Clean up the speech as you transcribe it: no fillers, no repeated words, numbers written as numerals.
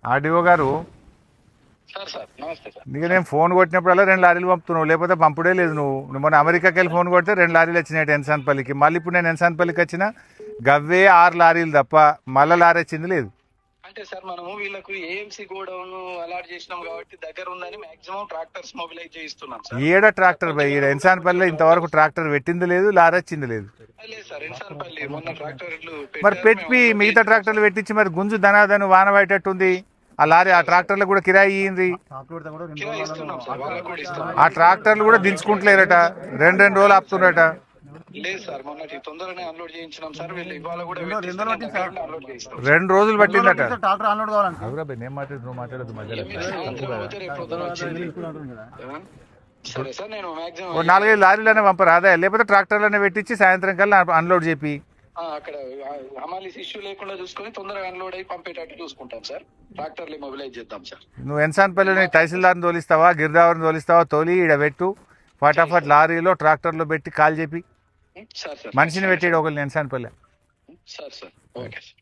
RDO గారు, sir sir నమస్తే sir. నీకు నేను ఫోన్ కొట్టినప్పుడల్లా 2 లారీలు పంపుతున్నావు, లేకపోతే పంపుడే లేదు. నువ్వు మొన్న అమెరికాకి వెళ్ళి ఫోన్ కొడితే 2 లారీలు వచ్చినాయి ఎన్సాన్పల్లికి. మళ్ళీ ఇప్పుడు నేను ఎన్సాన్పల్లికి వచ్చిన గవ్వే 6 లారీలు తప్ప మళ్ళా లారీ వచ్చింది లేదు. అంటే సార్ మనము వీళ్ళకు ఏఎంసీ గోడౌన్ అలాట్ చేసినాం కాబట్టి దగ్గర ఉందని మాక్సిమం ట్రాక్టర్స్ మొబిలైజ్ చేయిస్తున్నాం సార్. ఏడ ట్రాక్టర్ పోయి ఎన్సాన్పల్లిలో ఇంతవరకు ట్రాక్టర్ పెట్టింది లేదు, లారీ వచ్చింది లేదు. లేదు సార్, ఇన్సాన్పల్లి మొన్న ట్రాక్టర్లు మరి పెట్టి మిగతా ట్రాక్టర్లు పెట్టించి మరి గుంజు ధనాధను వాన పడేటట్టుంది. ఆ లారీ ఆ ట్రాక్టర్లు కూడా కిరాయి ఇయ్యింది. కిరాయి ఇస్తున్నాం సార్, వాళ్ళకు కూడా ఇస్తున్నాం. ఆ ట్రాక్టర్లు కూడా దించుకుంటలేరట, 2 రోజులు ఆపుతున్నారట. లేదు సార్, మొన్నటి తొందరనే అన్లోడ్ చేయించినాం సార్. వీళ్ళు ఇవాళ కూడా అన్లోడ్ చేయిస్తాం. 2 రోజులు పట్టిందట. ట్రాక్టర్ అన్లోడ్ కావాలంటే నేను మాట్లాడుతూ మాట్లాడదు మధ్యలో. సాయంత్రం పోతే రేపు పొద్దున వచ్చింది. సరే సార్, నేను మాక్సిమం 4-5 లారీలనే పంపరాదా, లేకపోతే ట్రాక్టర్లనే పెట్టించి సాయంత్రం కల్లా అన్లోడ్ చేపి అక్కడ హమాలీస్ ఇష్యూ లేకుండా చూసుకొని తొందరగా అన్లోడ్ అయ్యి పంపేటట్టు చూసుకుంటాం సార్. ట్రాక్టర్లు మొబిలైజ్ చేద్దాం సార్. నువ్వు ఎన్సాన్పల్లిని తహసీల్దార్ని తోలిస్తావా, గిరిదావర్ని తోలిస్తావా, తోలి ఈడ పెట్టు ఫటాఫట్ లారీలో ట్రాక్టర్లో పెట్టి కాల్ చెప్పి సార్ సార్ మనిషిని పెట్టాడు ఒకరిని ఎన్సాన్పల్లి. Sir sir okay sir.